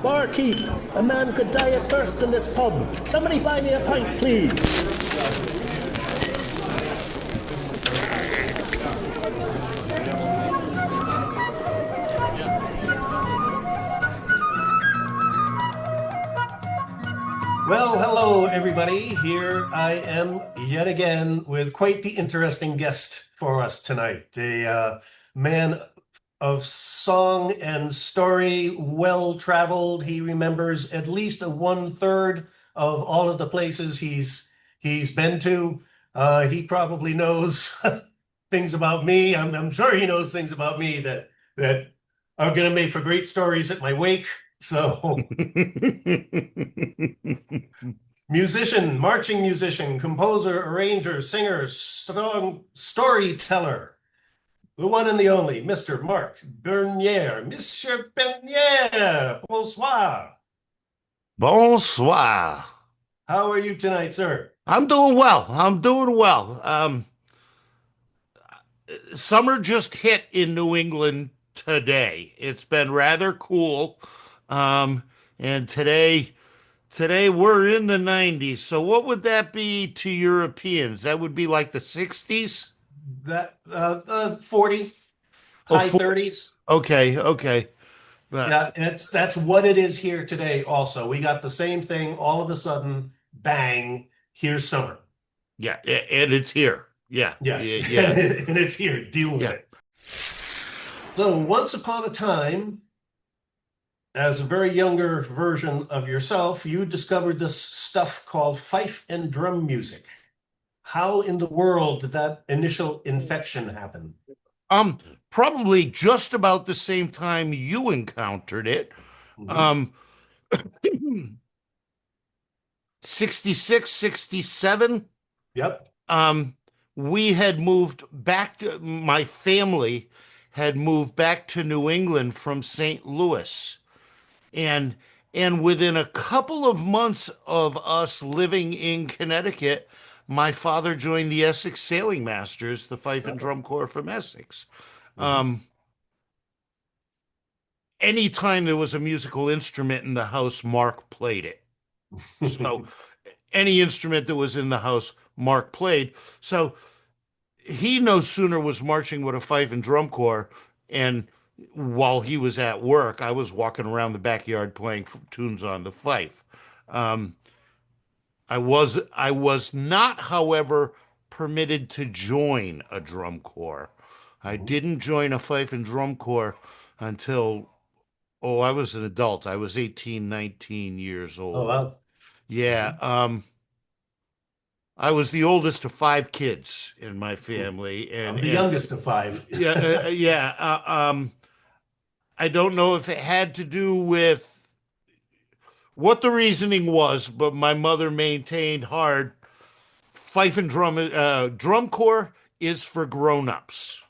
Barkeep, a man could die of thirst in this pub. Somebody buy me a pint, please. Well, hello, everybody. Here I am yet again with quite the interesting guest for us tonight. A man of song and story, well-traveled. He remembers at least a one-third of all of the places he's been to. He probably knows things about me. I'm sure he knows things about me that are going to make for great stories at my wake. So, musician, marching musician, composer, arranger, singer, storyteller, the one and the only, Mr. Marc Bernier. Monsieur Bernier, bonsoir. Bonsoir. How are you tonight, sir? I'm doing well. Summer just hit in New England today. It's been rather cool. And today we're in the 90s. So what would that be to Europeans? That would be like the 60s? That 40, high 30s. Okay. Yeah, that's what it is here today also. We got the same thing all of a sudden, bang, here's summer. Yeah, and it's here. Yeah. Yes. Yeah. And it's here. Deal with it. So once upon a time, as a very younger version of yourself, you discovered this stuff called fife and drum music. How in the world did that initial infection happen? Probably just about the same time you encountered it. 66, 67. Yep. We had moved back to, my family had moved back to New England from St. Louis. And within a couple of months of us living in Connecticut, my father joined the Essex Sailing Masters, the fife and drum corps from Essex. Anytime there was a musical instrument in the house, Mark played it. So any instrument that was in the house, Mark played. So he no sooner was marching with a fife and drum corps, and while he was at work, I was walking around the backyard playing tunes on the fife. I was not, however, permitted to join a drum corps. I didn't join a fife and drum corps until, I was an adult. I was 18, 19 years old. Oh, wow. Yeah. I was the oldest of 5 kids in my family, I'm the youngest of 5. I don't know if it had to do with what the reasoning was, but my mother maintained hard fife and drum corps is for grown-ups.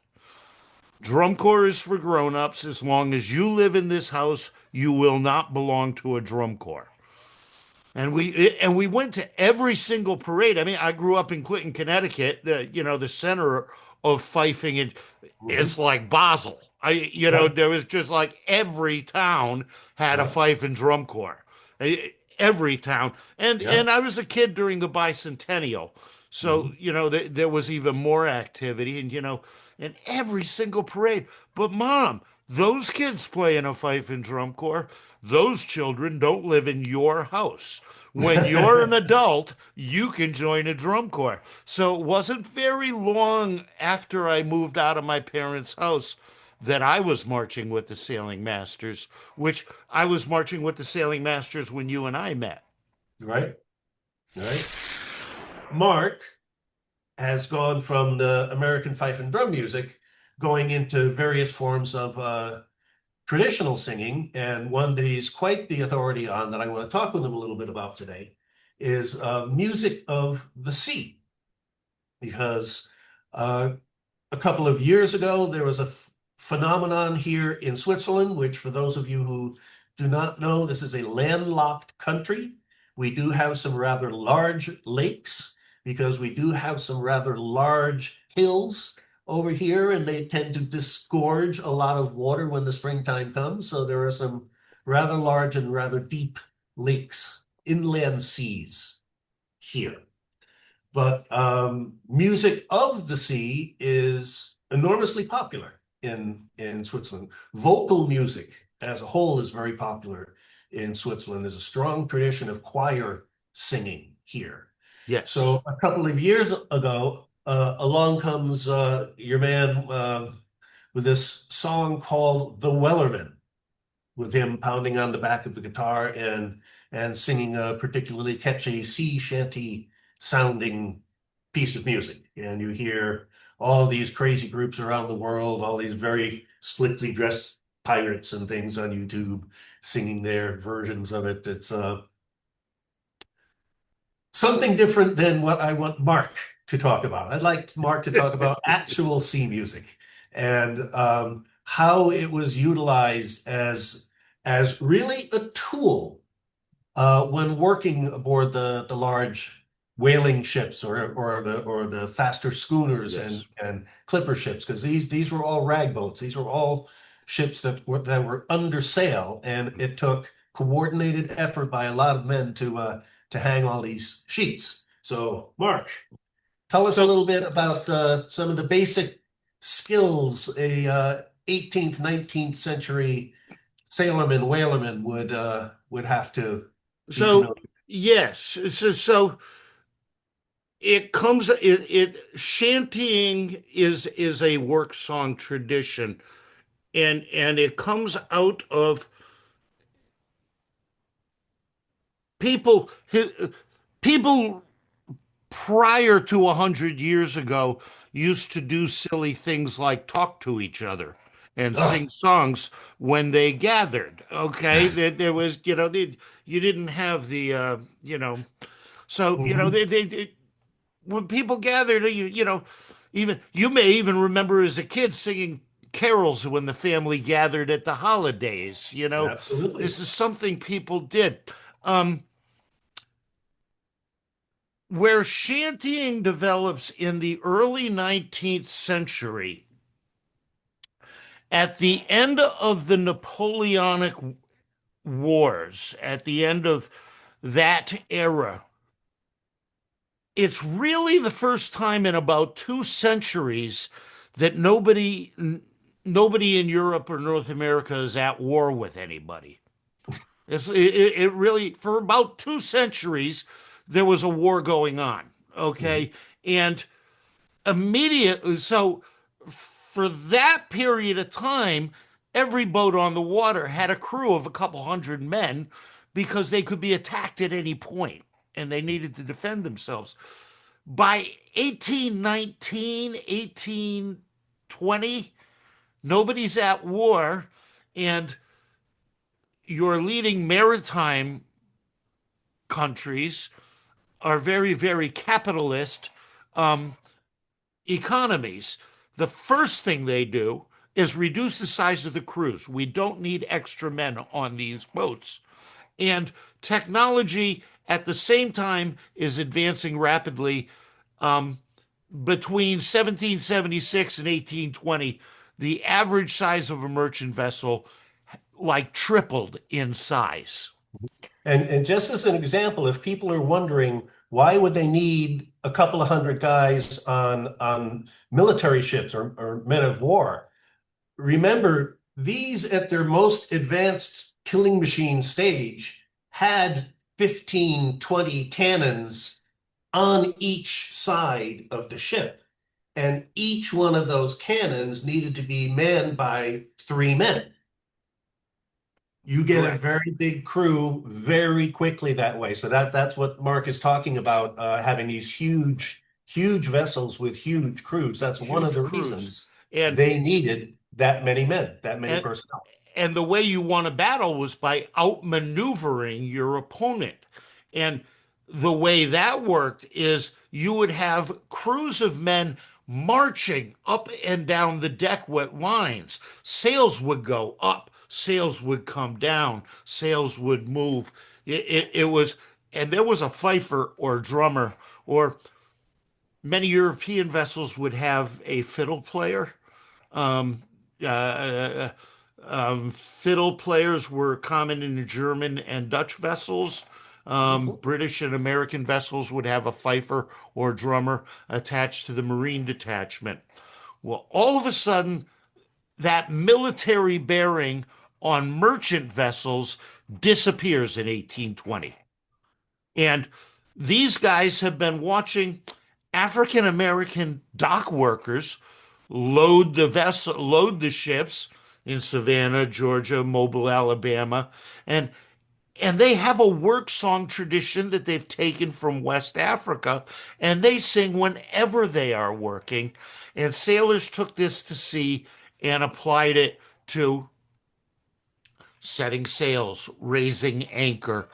Drum corps is for grown-ups. As long as you live in this house, you will not belong to a drum corps. And we went to every single parade. I mean, I grew up in Clinton, Connecticut, the center of fifing, and it's like Basel. There was just like every town had a fife and drum corps. Every town. And I was a kid during the bicentennial. So, there was even more activity and, in every single parade. But Mom, those kids play in a fife and drum corps. Those children don't live in your house. When you're an adult, you can join a drum corps. So it wasn't very long after I moved out of my parents' house that I was marching with the Sailing Masters, which I was marching with the Sailing Masters when you and I met. Right. Mark has gone from the American fife and drum music going into various forms of traditional singing, and one that he's quite the authority on that I want to talk with him a little bit about today is music of the sea. Because a couple of years ago, there was a phenomenon here in Switzerland, which for those of you who do not know, this is a landlocked country. We do have some rather large lakes because we do have some rather large hills over here, and they tend to disgorge a lot of water when the springtime comes. So there are some rather large and rather deep lakes, inland seas here. But music of the sea is enormously popular in Switzerland. Vocal music as a whole is very popular in Switzerland. There's a strong tradition of choir singing here. Yes. So a couple of years ago, along comes your man with this song called The Wellerman, with him pounding on the back of the guitar and singing a particularly catchy sea shanty sounding piece of music. And you hear all these crazy groups around the world, all these very slickly dressed pirates and things on YouTube singing their versions of it. It's something different than what I want Mark to talk about. I'd like Mark to talk about actual sea music and how it was utilized as really a tool when working aboard the large whaling ships or the faster schooners Yes. and clipper ships, because these were all rag boats. These were all ships that were under sail, and it took coordinated effort by a lot of men to hang all these sheets. So, Mark, tell us a little bit about some of the basic skills a 18th, 19th century sailorman, whalerman would have to be So familiar. yes, so it shantying is a work song tradition, and it comes out of people people prior to 100 years ago used to do silly things like talk to each other and Ugh. sing songs when they gathered. Okay, there was, you didn't have the so Mhm. they when people gathered, even you may even remember as a kid singing carols when the family gathered at the holidays. Absolutely. This is something people did. Um, where shantying develops in the early 19th century, at the end of the Napoleonic Wars, at the end of that era, it's really the first time in about 2 centuries that nobody in Europe or North America is at war with anybody. It really, for about 2 centuries, there was a war going on. Mhm. Okay. And immediately, so for that period of time, every boat on the water had a crew of a couple hundred men because they could be attacked at any point and they needed to defend themselves. By 1819, 1820, nobody's at war, and your leading maritime countries are very, very capitalist um, economies. The first thing they do is reduce the size of the crews. We don't need extra men on these boats. And technology at the same time is advancing rapidly. Um, Between 1776 and 1820, the average size of a merchant vessel like tripled in size. And just as an example, if people are wondering why would they need a couple of hundred guys on military ships or men of war, remember these at their most advanced killing machine stage had 15, 20 cannons on each side of the ship. And each one of those cannons needed to be manned by 3 men. You get a Correct. very big crew very quickly that way. So that's what Mark is talking about, having these huge vessels with huge crews. That's one of Huge the crews. reasons And they needed that many men, that many and personnel. and the way you won a battle was by outmaneuvering your opponent. And the way that worked is you would have crews of men marching up and down the deck with lines. Sails would go up, sails would come down, sails would move. It was, and there was a fifer or drummer, or many European vessels would have a fiddle player. Um, uh, Fiddle players were common in German and Dutch vessels. Mhm. British and American vessels would have a fifer or drummer attached to the marine detachment. Well, all of a sudden, that military bearing on merchant vessels disappears in 1820. And these guys have been watching African American dock workers load the ships in Savannah, Georgia, Mobile, Alabama, and they have a work song tradition that they've taken from West Africa, and they sing whenever they are working. And sailors took this to sea and applied it to setting sails, raising anchor,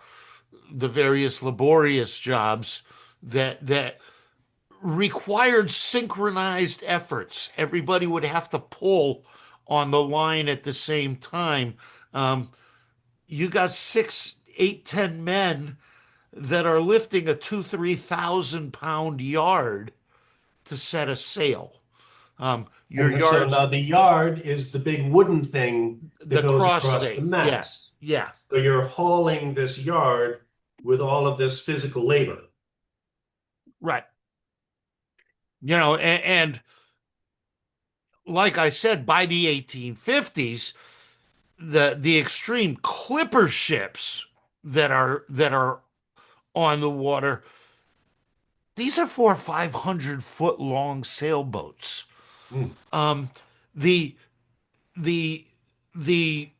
the various laborious jobs that required synchronized efforts. Everybody would have to pull on the line at the same time. Um, you got 6, 8, 10 men that are lifting a 2, 3 thousand pound yard to set a sail. Your And so yards, now the yard is the big wooden thing that the goes cross across the thing. Yeah, mast. yeah, So you're hauling this yard with all of this physical labor. right. And like I said, by the 1850s, the extreme clipper ships that are on the water, these are 400 or 500 foot long sailboats. Mm. Um, the the the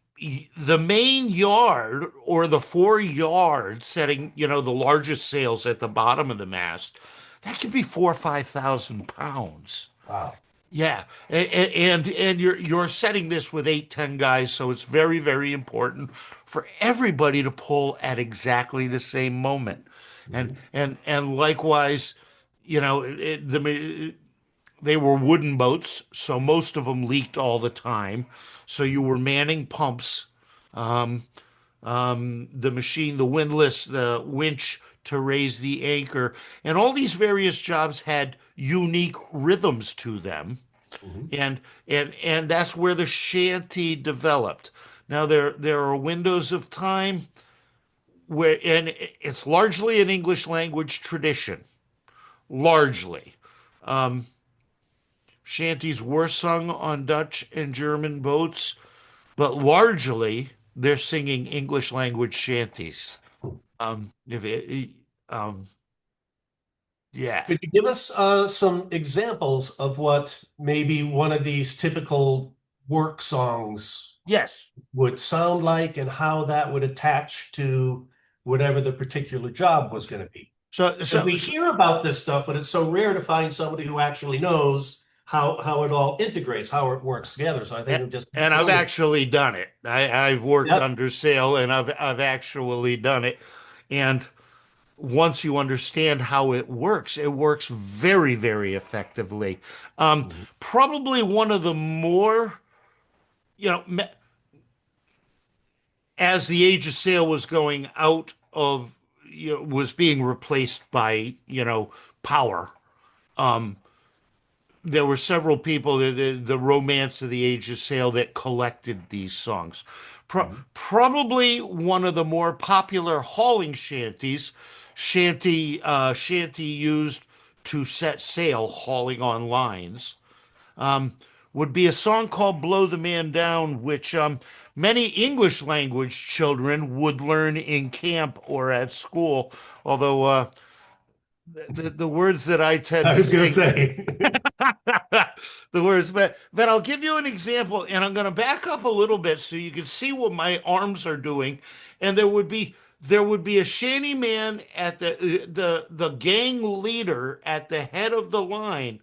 the main yard or the foreyard setting, the largest sails at the bottom of the mast, that could be 4 or 5 thousand pounds. Wow. Yeah, and you're setting this with 8, 10 guys, so it's very, very important for everybody to pull at exactly the same moment, and Mhm. and likewise, they were wooden boats, so most of them leaked all the time. So you were manning pumps, um, the machine, the windlass, the winch to raise the anchor, and all these various jobs had unique rhythms to them, Mhm. and that's where the shanty developed. Now there are windows of time where, and it's largely an English language tradition, largely. Um, Shanties were sung on Dutch and German boats, but largely they're singing English language shanties. If it, um, yeah, Could you give us some examples of what maybe one of these typical work songs yes. would sound like and how that would attach to whatever the particular job was going to be? So, Because so, we so hear about this stuff, but it's so rare to find somebody who actually knows how it all integrates, how it works together. So I think it would just be and I've brilliant. actually done it. I've worked Yep. under sail, and I've actually done it. And once you understand how it works very, very effectively. Mhm. Probably one of the more, you know, as the age of sail was going out of, was being replaced by, power. Um, there were several people, the romance of the age of sail, that collected these songs. Mhm. Probably one of the more popular hauling shanties, shanty used to set sail, hauling on lines, would be a song called "Blow the Man Down," which many English language children would learn in camp or at school. Although the words that I tend I to was going to sing, say. the words, but I'll give you an example, and I'm going to back up a little bit so you can see what my arms are doing. And there would be a shanty man at the gang leader at the head of the line,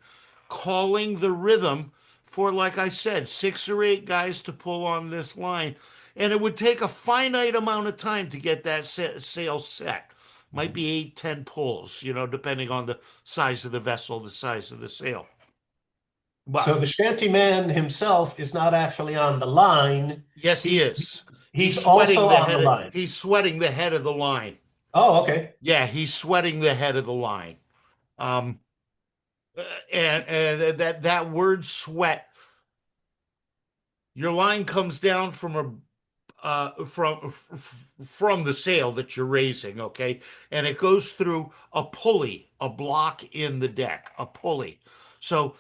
calling the rhythm for, like I said, 6 or 8 guys to pull on this line, and it would take a finite amount of time to get that sail set. Might be 8, 10 pulls, depending on the size of the vessel, the size of the sail. So But the shanty man himself is not actually on the line. yes, he He is. he's also on the line. He's sweating the head of the line. Oh, okay. Yeah, he's sweating the head of the line. Um, and that word sweat Your line comes down from from the sail that you're raising, okay? And it goes through a pulley, a block in the deck, a pulley. So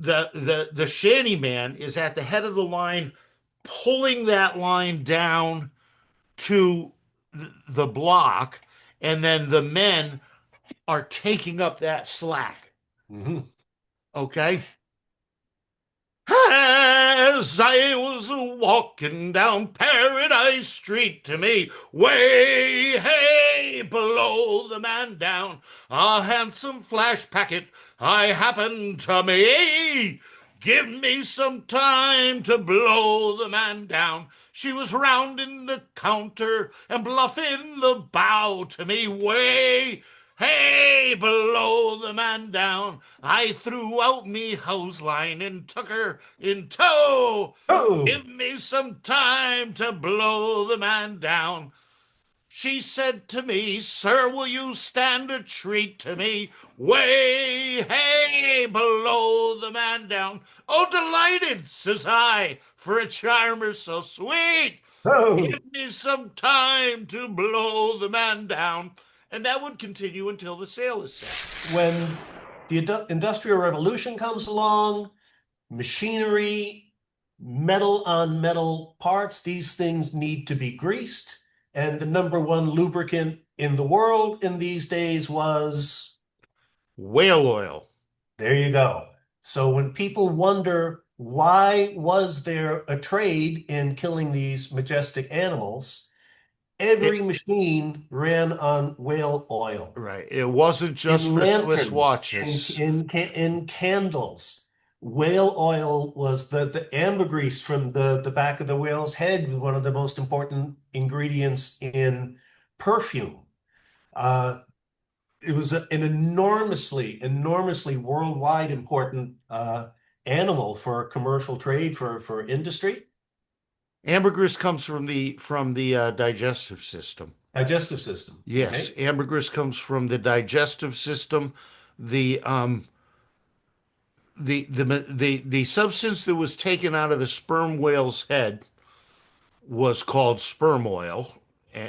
the shanty man is at the head of the line, pulling that line down to the block, and then the men are taking up that slack. Mhm. Okay. As I was walking down Paradise Street, to me, way hey below the man down, a handsome flash packet I happened to me. Give me some time to blow the man down. She was rounding the counter and bluffing the bow to me, way hey below the man down. I threw out me hose line and took her in tow. Oh, Give me some time to blow the man down. She said to me, "Sir, will you stand a treat to me? Way, hey, below the man down." "Oh, delighted," says I, "for a charmer so sweet. oh. Give me some time to blow the man down." And that would continue until the sail is set. When the Industrial Revolution comes along, machinery, metal on metal parts, these things need to be greased. And the number one lubricant in the world in these days was, Whale oil. there you go. So when people wonder why was there a trade in killing these majestic animals, every It, machine ran on whale oil. right. It wasn't just In for Swiss lanterns, watches. in candles. Whale oil was the ambergris from the back of the whale's head, one of the most important ingredients in perfume. Uh, it was an enormously worldwide important animal for commercial trade, for industry. Ambergris comes from the digestive system. Digestive system. Yes, Okay. ambergris comes from the digestive system. The the substance that was taken out of the sperm whale's head was called sperm oil.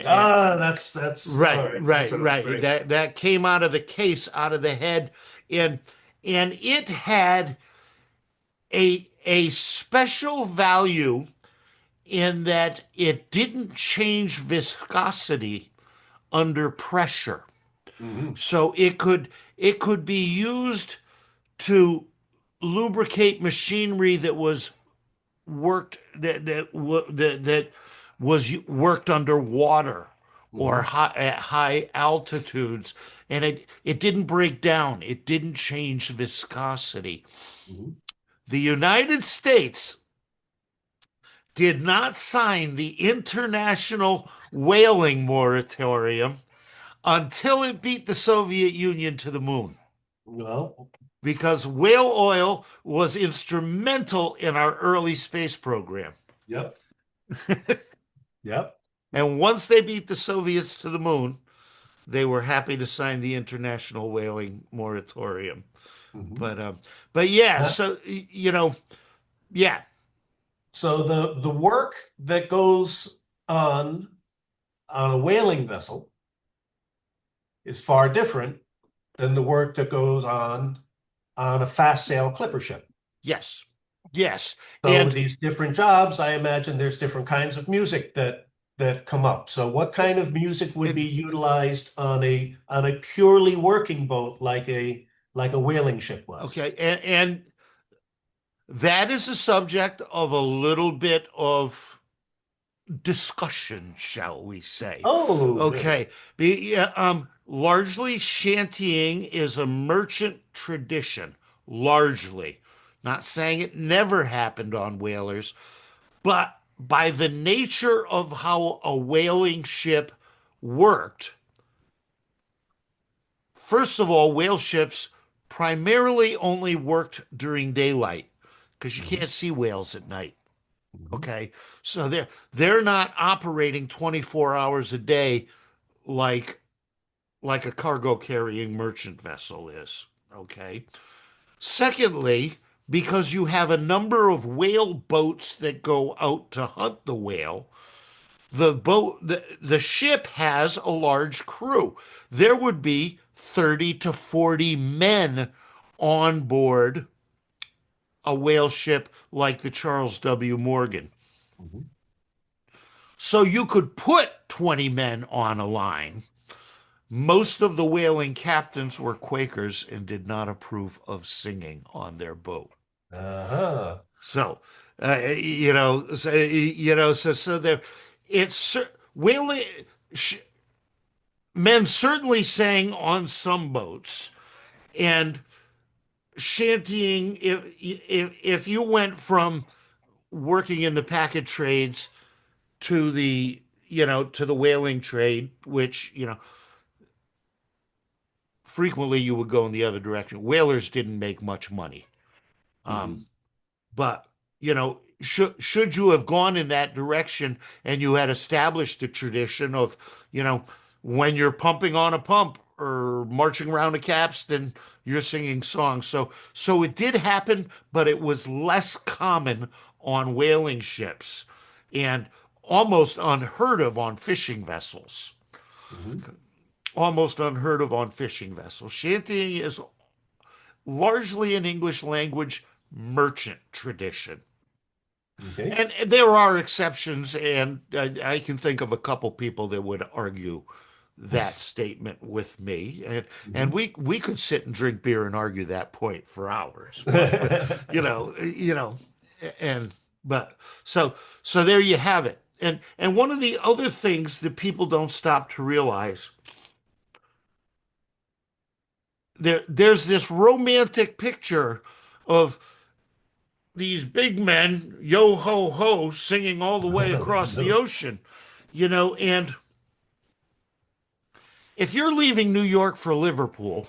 Ah, that's all Right, right. That's right, all right. right. Great. That came out of the case, out of the head, and it had a special value in that it didn't change viscosity under pressure. Mhm. So it could be used to lubricate machinery that was worked that was worked underwater or Mhm. at high altitudes, and it didn't break down. It didn't change viscosity. Mhm. The United States did not sign the international whaling moratorium until it beat the Soviet Union to the moon, Well, because whale oil was instrumental in our early space program. yep, yep. And once they beat the Soviets to the moon, they were happy to sign the international whaling moratorium. Mhm. But but yeah, Uh, so yeah, So the work that goes on a whaling vessel is far different than the work that goes on a fast sail clipper ship. yes, yes, So with and these different jobs, I imagine there's different kinds of music that come up. So what kind of music would be it, utilized on a purely working boat like a whaling ship was? okay, and that is a subject of a little bit of discussion, shall we say? Oh, good. Okay, yeah, largely shantying is a merchant tradition. Largely, not saying it never happened on whalers, but by the nature of how a whaling ship worked, first of all, whale ships primarily only worked during daylight because you Mhm, can't see whales at night. mhm, Okay, so they're not operating 24 hours a day like like a cargo carrying merchant vessel is. Okay. Secondly, because you have a number of whale boats that go out to hunt the whale. The ship has a large crew. There would be 30 to 40 men on board a whale ship like the Charles W. Morgan. Mhm. So you could put 20 men on a line. Most of the whaling captains were Quakers and did not approve of singing on their boat. Uh-huh. So, so there, it's whaling. Sh, Men certainly sang on some boats, and shantying. If you went from working in the packet trades to the whaling trade, which frequently you would go in the other direction. Whalers didn't make much money. Mhm. But should you have gone in that direction and you had established the tradition of, when you're pumping on a pump or marching around a capstan, you're singing songs. So it did happen, but it was less common on whaling ships and almost unheard of on fishing vessels. Mhm. Almost unheard of on fishing vessels. Shantying is largely an English language merchant tradition. Okay. And there are exceptions, and I can think of a couple people that would argue that statement with me, and Mhm. we could sit and drink beer and argue that point for hours. But and but so there you have it. And one of the other things that people don't stop to realize, there's this romantic picture of these big men, yo ho ho, singing all the way across the ocean, and if you're leaving New York for Liverpool,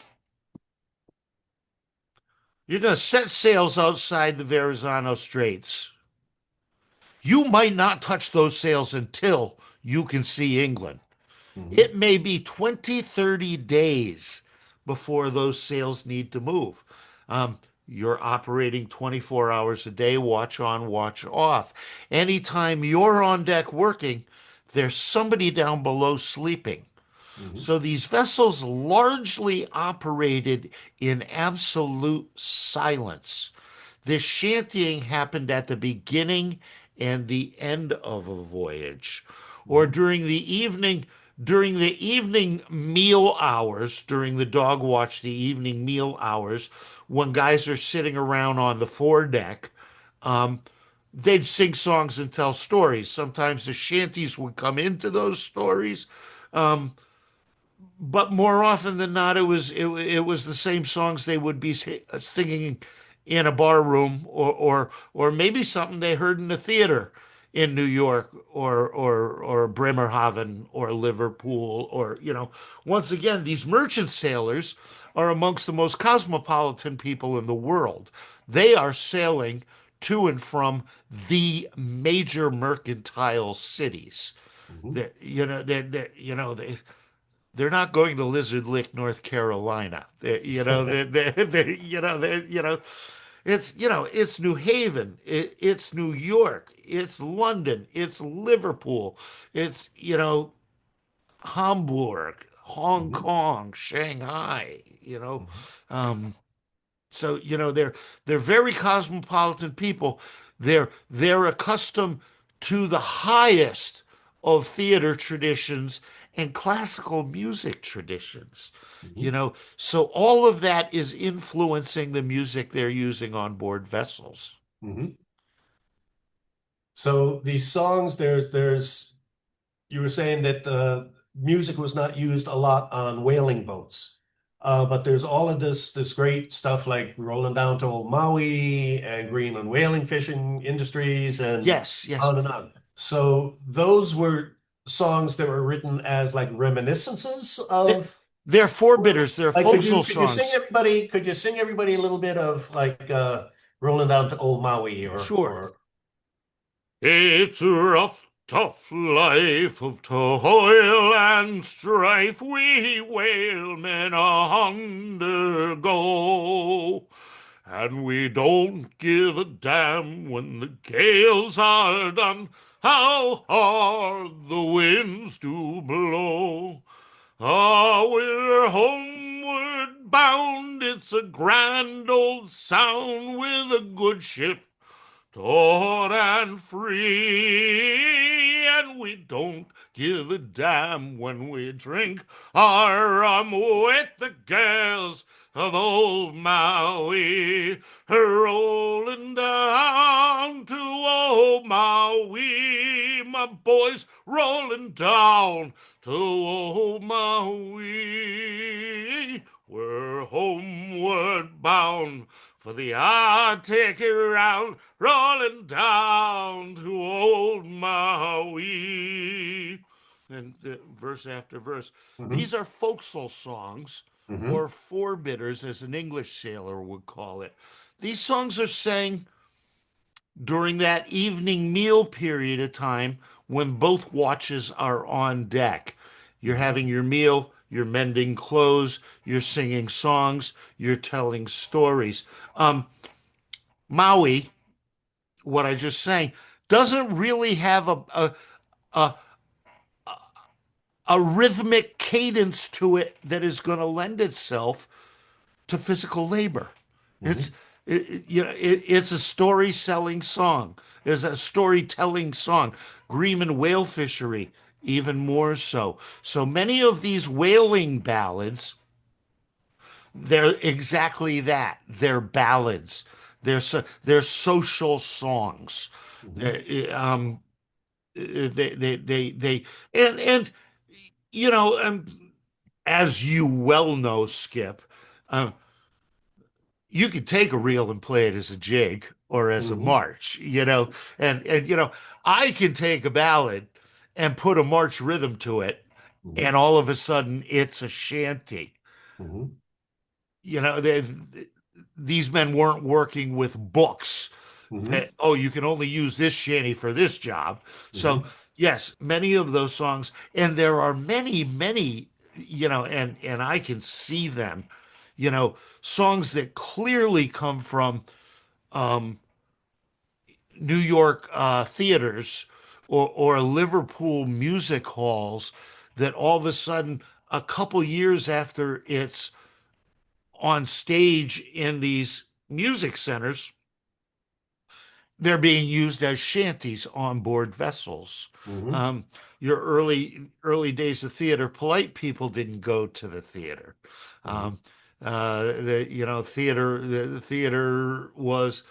you're going to set sails outside the Verrazano Straits. You might not touch those sails until you can see England. Mhm. It may be 20, 30 days before those sails need to move. Um, you're operating 24 hours a day, watch on, watch off. Anytime you're on deck working, there's somebody down below sleeping. Mhm. So these vessels largely operated in absolute silence. This shantying happened at the beginning and the end of a voyage, or Mhm. during the evening meal hours, during the dog watch, the evening meal hours, when guys are sitting around on the foredeck, they'd sing songs and tell stories. Sometimes the shanties would come into those stories, but more often than not, it was the same songs they would be singing in a bar room, or maybe something they heard in the theater in New York, or Bremerhaven or Liverpool, or once again, these merchant sailors are amongst the most cosmopolitan people in the world. They are sailing to and from the major mercantile cities. Mhm. That they're not going to Lizard Lick, North Carolina. It's New Haven, it's New York, it's London, it's Liverpool, it's Hamburg, Hong Mhm. Kong, Shanghai. Mhm. Um, so they're very cosmopolitan people. They're accustomed to the highest of theater traditions and classical music traditions. Mhm. So all of that is influencing the music they're using on board vessels. Mhm. So these songs, you were saying that the music was not used a lot on whaling boats. But there's all of this great stuff like Rolling Down to Old Maui and Greenland whaling fishing industries and Yes, yes. on and on. So those were songs that were written as like reminiscences They- of, They're forebidders, they're like folksal sing songs. everybody could you sing everybody a little bit of like Rolling Down to Old Maui Sure. or It's a rough, tough life of toil and strife we whalemen undergo. And we don't give a damn when the gales are done, how hard the winds do blow. Ah, we're homeward bound, it's a grand old sound with a good ship taut and free, and we don't give a damn when we drink our rum with the gals of old Maui, rolling down to old Maui, my boys, rolling down to old Maui. We're homeward bound for the Arctic round, rolling down to old Maui. And verse after verse. Mhm. These are folksal songs, Mhm. or forebitters, as an English sailor would call it. These songs are sang during that evening meal period of time when both watches are on deck. You're having your meal, you're mending clothes, you're singing songs, you're telling stories. Maui, what I just sang, doesn't really have a, a rhythmic cadence to it that is going to lend itself to physical labor. It's Mhm. it's a story selling song. It's a storytelling song. Bream and whale fishery, even more so. So many of these whaling ballads, they're exactly that. They're ballads. They're social songs. Mhm. They and you know, as you well know, Skip, um, you could take a reel and play it as a jig or as a Mhm. march, and I can take a ballad and put a march rhythm to it, Mhm. and all of a sudden it's a shanty. Mhm. You know, these men weren't working with books Mhm. that, oh, you can only use this shanty for this job. So Mhm. yes, many of those songs, and there are many, and I can see them, songs that clearly come from New York theaters or Liverpool music halls, that all of a sudden, a couple years after it's on stage in these music centers, they're being used as shanties on board vessels. Mhm. Um, your early days of theater, polite people didn't go to the theater. Mhm. Um, the theater was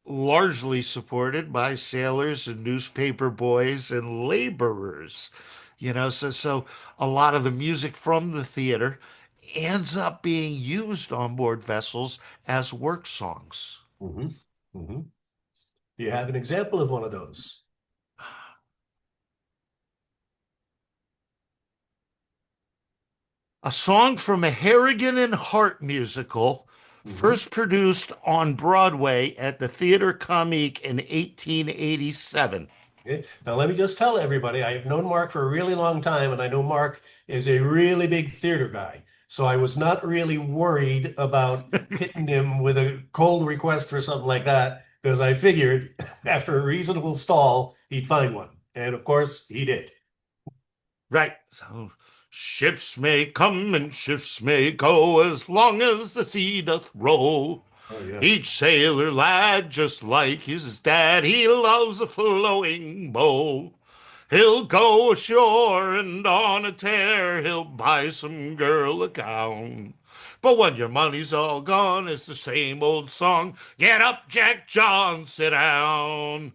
largely supported by sailors and newspaper boys and laborers. So a lot of the music from the theater ends up being used on board vessels as work songs. Mhm. Mhm. Do you have an example of one of those? A song from a Harrigan and Hart musical, Mhm. first produced on Broadway at the Theatre Comique in 1887. Okay. Now, let me just tell everybody, I have known Mark for a really long time, and I know Mark is a really big theater guy. So I was not really worried about hitting him with a cold request for something like that, because I figured after a reasonable stall, he'd find one. And of course, he did. Right. So ships may come and ships may go as long as the sea doth roll. Oh, yeah. Each sailor lad, just like his dad, he loves a flowing bow. He'll go ashore and on a tear he'll buy some girl a gown. But when your money's all gone, it's the same old song. Get up, Jack John, sit down.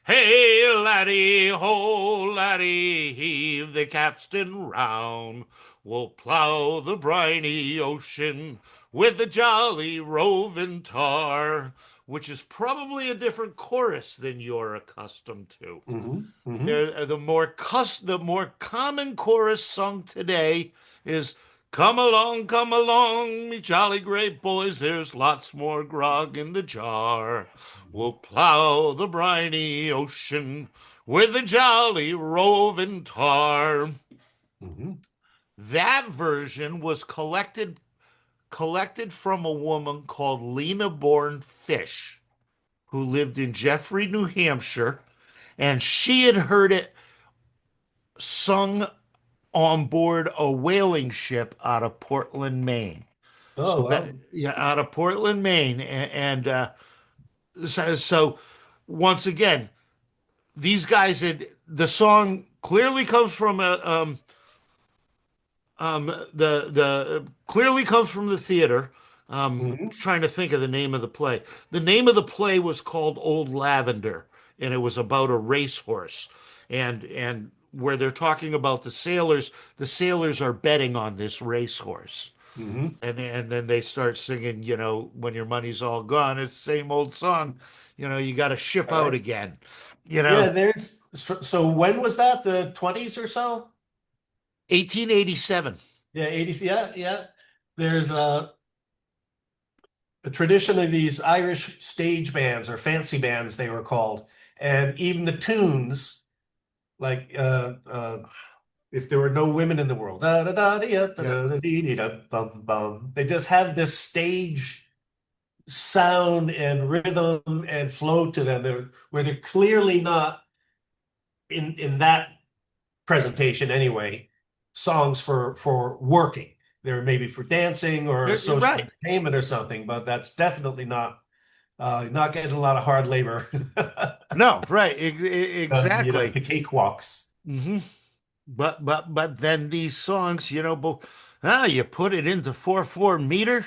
Hey, laddie, ho, laddie, heave the capstan round. We'll plow the briny ocean with the jolly roving tar, which is probably a different chorus than you're accustomed to. Hmm. Hmm. The more common chorus sung today is come along, me jolly great boys, there's lots more grog in the jar. We'll plow the briny ocean with the jolly roving tar. Hmm. That version was collected from a woman called Lena Bourne Fish, who lived in Jeffrey, New Hampshire, and she had heard it sung on board a whaling ship out of Portland, Maine. So Oh, that, well. yeah, out of Portland, Maine, so once again, these guys had the song clearly comes from a the clearly comes from the theater. Mhm. Trying to think of the name of the play. The name of the play was called Old Lavender, and it was about a racehorse, and where they're talking about the sailors are betting on this racehorse. Mhm. And then they start singing, when your money's all gone, it's the same old song, you got to ship All out right. again, Yeah, so when was that? The 20s or so? 1887. Yeah, 80s. Yeah, yeah. There's a tradition of these Irish stage bands or fancy bands, they were called. And even the tunes, like if there were no women in the world, da, da, da, da, da, Yeah. da, da, dee, da, bum, bum. They just have this stage sound and rhythm and flow to them where they're clearly not in that presentation anyway, songs for working. They're maybe for dancing or You're social right. entertainment or something, but that's definitely not getting a lot of hard labor. No, right. The Exactly. cakewalks. Hmm. But then these songs, you put it into 4/4 meter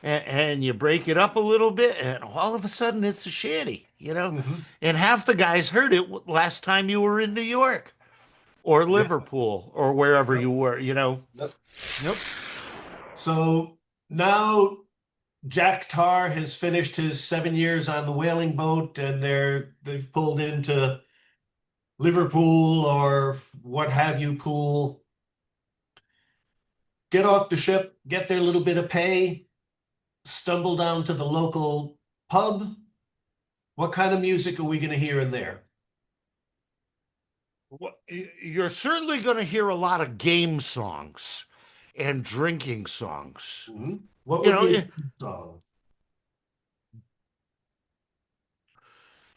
and you break it up a little bit, and all of a sudden it's a shanty. Mhm. And half the guys heard it last time you were in New York or Yeah. Liverpool or wherever Yep. you were. Yep. Yep. So now Jack Tar has finished his 7 years on the whaling boat, and they've pulled into Liverpool or what have you pool. Get off the ship, get their little bit of pay, stumble down to the local pub. What kind of music are we going to hear in there? You're certainly going to hear a lot of game songs and drinking songs. What You would know, be a eh, good song?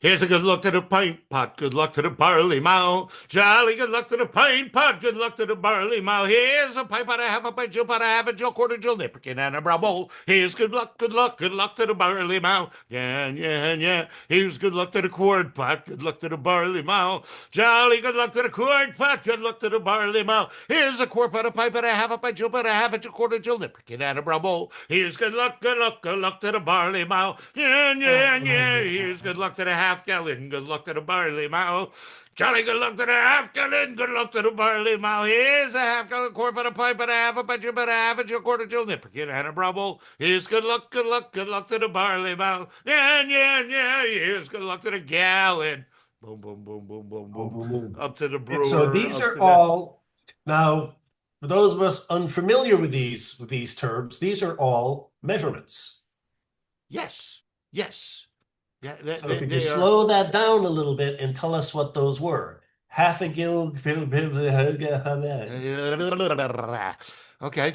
Here's a good luck to the pint pot, good luck to the barley mow. Jolly good luck to the pint pot, good luck to the barley mow. Here's a pipe out of half a pint, Jill pot of half a Jill, quarter Jill, nipperkin and a brow bowl. Here's good luck, good luck to the barley mow. Yeah, yeah, yeah. Here's good luck to the quart pot, good luck to the barley mow. Jolly good luck to the quart pot, good luck to the barley mow. Here's a quart pot of pipe out of half a pint, Jill pot of half a Jill, quarter Jill, nipperkin and a brow bowl. Here's good luck, good luck to the barley mow. Yeah, yeah, yeah. Here's good luck to the half gallon, good luck to the barley mow. Jolly good luck to the half gallon, good luck to the barley mow. Here's a half gallon quart, but a pipe, but a half a budget, but a half a jill, quarter jill, nipperkin, and a brubble. Here's good luck to the barley mow. Yeah, yeah, yeah. Here's good luck to the gallon. Boom, boom, boom, boom, boom, Boom, boom. boom, boom. Up to the And so brewer, these up are to the. all now for those of us unfamiliar with these terms, these are all measurements. Yes, yes. Yeah, So could you they are. slow that down a little bit and tell us what those were? Half a gill. Okay.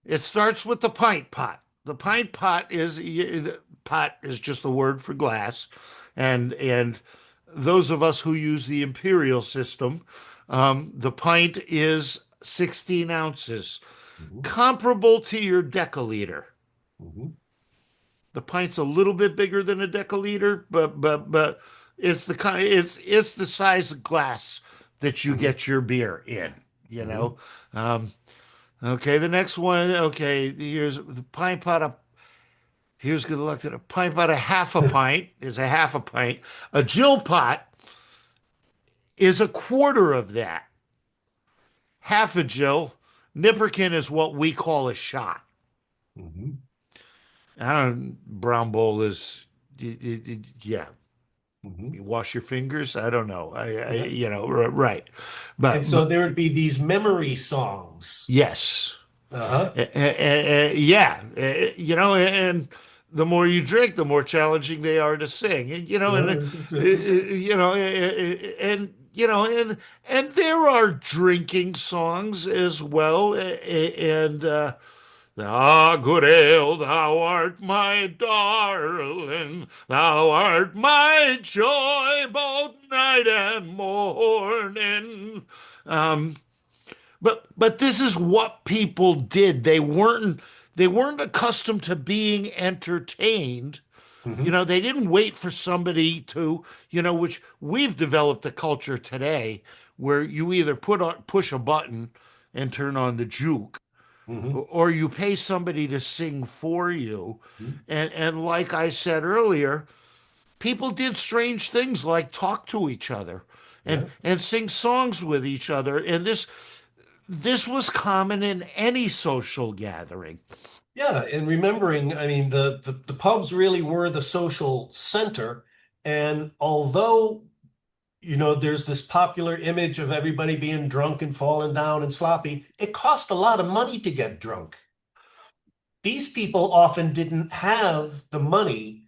It starts with the pint pot. The pint pot is pot is just a word for glass, and those of us who use the imperial system, the pint is 16 ounces, Mhm, comparable to your deciliter. mhm, The pint's a little bit bigger than a deciliter, but it's the kind it's the size of glass that you mhm, get your beer in. You mhm, know. Um, Okay, the next one. Okay, here's the pint pot of. Here's good luck to the pint pot. A half a pint is a half a pint. A Jill pot is a quarter of that. Half a Jill. Nipperkin is what we call a shot. mhm, I don't. Brown bowl is. Yeah. mhm. You wash your fingers. I don't know. Yeah. Right. And so But there would be these memory songs. yes. Uh-huh. Yeah, and the more you drink, the more challenging they are to sing. And No, this is good. This is good. and there are drinking songs as well, and Ah, good ale, thou art my darling, thou art my joy both night and morning. Um, but this is what people did. They weren't accustomed to being entertained. Mhm. They didn't wait for somebody to, which we've developed a culture today where you either push a button and turn on the juke, Mhm. or you pay somebody to sing for you. Mhm. And like I said earlier, people did strange things like talk to each other and Yeah. and sing songs with each other. And this was common in any social gathering. Yeah, and remembering, I mean, the pubs really were the social center. And although, there's this popular image of everybody being drunk and falling down and sloppy, it cost a lot of money to get drunk. These people often didn't have the money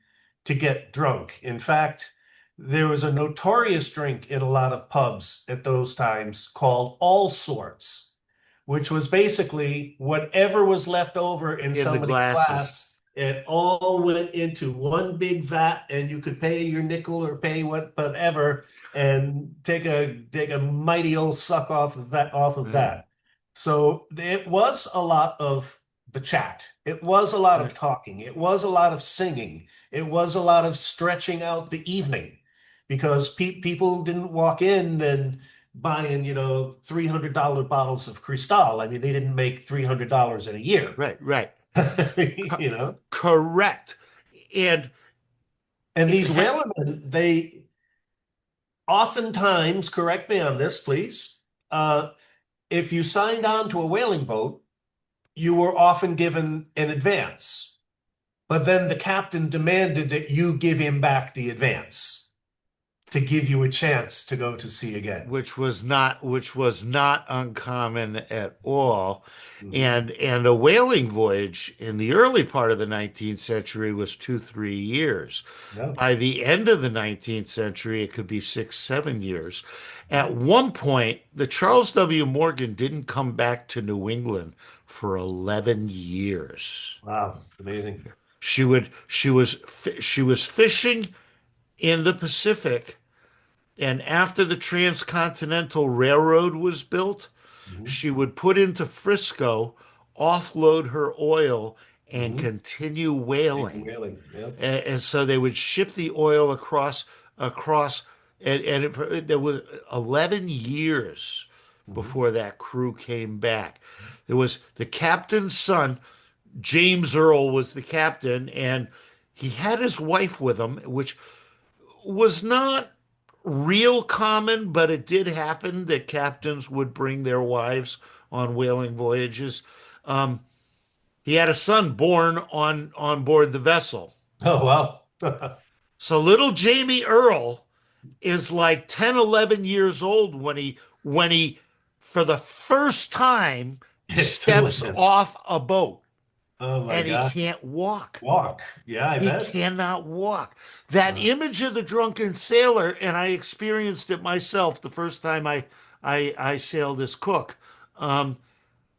to get drunk. In fact, there was a notorious drink in a lot of pubs at those times called all sorts, which was basically whatever was left over in In the somebody's glasses. glass. It all went into one big vat, and you could pay your nickel or pay whatever, and take a mighty old suck off of that. So it was a lot of the chat. It was a lot of talking. It was a lot of singing. It was a lot of stretching out the evening because people didn't walk in and buying, $300 bottles of Cristal. I mean, they didn't make $300 in a year, Right, right. Co- you know? Correct. And And it these ha- whalemen, they oftentimes, correct me on this, please, if you signed on to a whaling boat, you were often given an advance. But then the captain demanded that you give him back the advance to give you a chance to go to sea again. which was not uncommon at all. Mhm. And a whaling voyage in the early part of the 19th century was 2, 3 years. Yeah. By the end of the 19th century, it could be 6, 7 years. Yeah. At one point, the Charles W. Morgan didn't come back to New England for 11 years. Wow. Amazing. She was fishing in the Pacific, and after the Transcontinental Railroad was built, Mhm. she would put into Frisco, offload her oil, and Mhm. continue Continue whaling. whaling. Yeah. And so they would ship the oil across, and there was 11 years Mhm. before that crew came back. There was the captain's son, James Earl was the captain, and he had his wife with him, which was not real common, but it did happen that captains would bring their wives on whaling voyages. Um, he had a son born on board the vessel. Oh, wow. So little Jamie Earl is like 10, 11 years old when he for the first time It's to steps land. off a boat, Oh my and he God. can't walk. Walk. Yeah, I He bet. cannot walk. That Uh, image of the drunken sailor, and I experienced it myself the first time I sailed as cook. Um,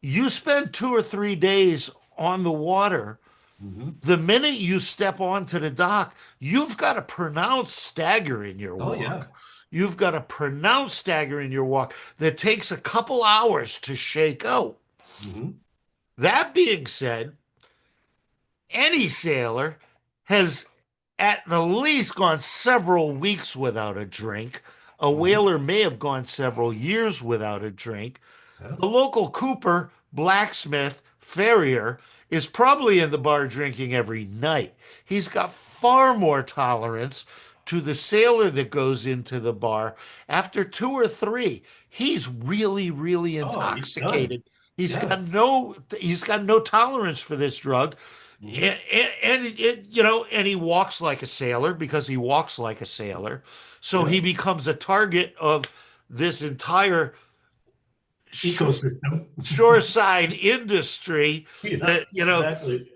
you spend 2 or 3 days on the water. mhm. The minute you step onto the dock, you've got a pronounced stagger in your Oh yeah. walk. You've got a pronounced stagger in your walk that takes a couple hours to shake out. Mhm. That being said, any sailor has at the least gone several weeks without a drink. A Mhm. whaler may have gone several years without a drink. Yeah. The local cooper, blacksmith, farrier is probably in the bar drinking every night. He's got far more tolerance to the sailor that goes into the bar. After 2 or 3, he's really, really Oh, he's done. intoxicated. Yeah. He's got no tolerance for this drug. Mhm. And he walks like a sailor because he walks like a sailor. So Yeah. he becomes a target of this entire Ecosystem. shoreside industry Yeah, that exactly.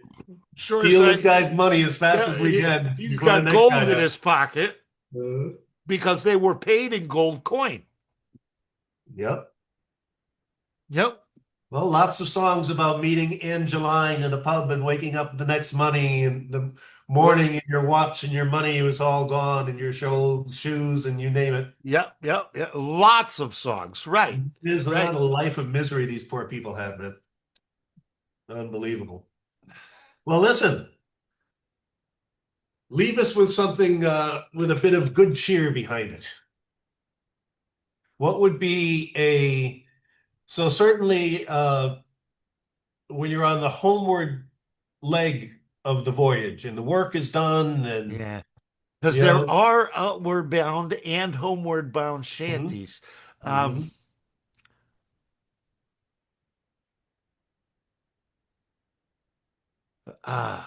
Steal this shoreside. guy's money as fast Yeah, as we can he's before the got next guy gold in does. his pocket Uh, because they were paid in gold coin. yep. Yep. Well, lots of songs about meeting Angeline in a pub and waking up the next morning and the morning and your watch and your money was all gone and your shoes and you name it. Yep, yep, yep. Lots of songs. Right, It is not right. a life of misery these poor people have, man. Unbelievable. Well, listen, leave us with something with a bit of good cheer behind it. What would be so certainly when you're on the homeward leg of the voyage and the work is done and Yeah. Because you there know, are outward bound and homeward bound mhm, shanties. Um, mhm. uh,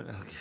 okay.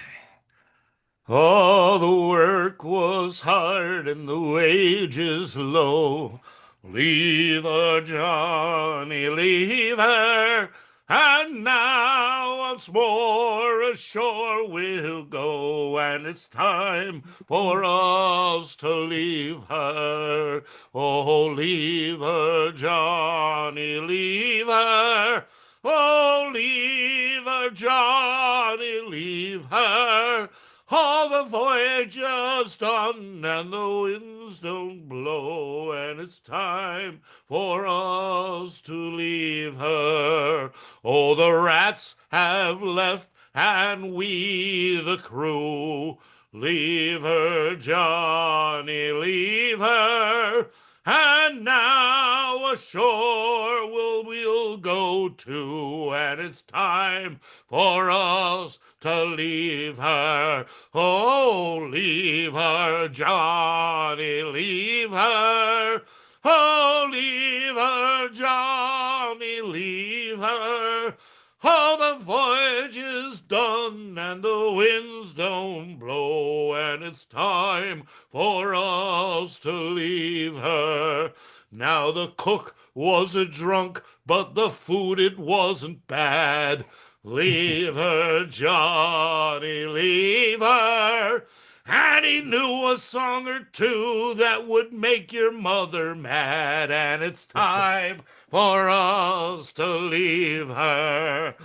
Oh, the work was hard and the wages low. Leave her, Johnny, leave her. And now once more ashore we'll go, and it's time for us to leave her. Oh, leave her, Johnny, leave her. Oh, leave her, Johnny, leave her. All the voyage's done and the winds don't blow, and it's time for us to leave her. Oh, the rats have left and we the crew. Leave her, Johnny, leave her. And now ashore we'll go to, and it's time for us to leave her. Oh, leave her, Johnny, leave her. Oh, leave her, Johnny, leave her. Oh, the voyage is done and the winds don't blow, and it's time for us to leave her. Now the cook was a drunk, but the food it wasn't bad. Leave her, Johnny, leave her. And he knew a song or two that would make your mother mad. And it's time for us to leave her.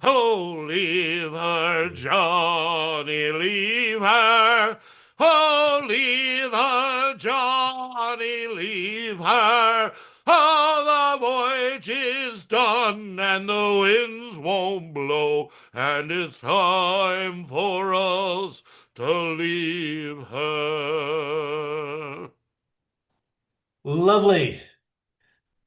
Oh, leave her, Johnny, leave her. Oh, leave her, Johnny, leave her. Oh, the voyage is done and the winds won't blow, and it's time for us to leave her. Lovely.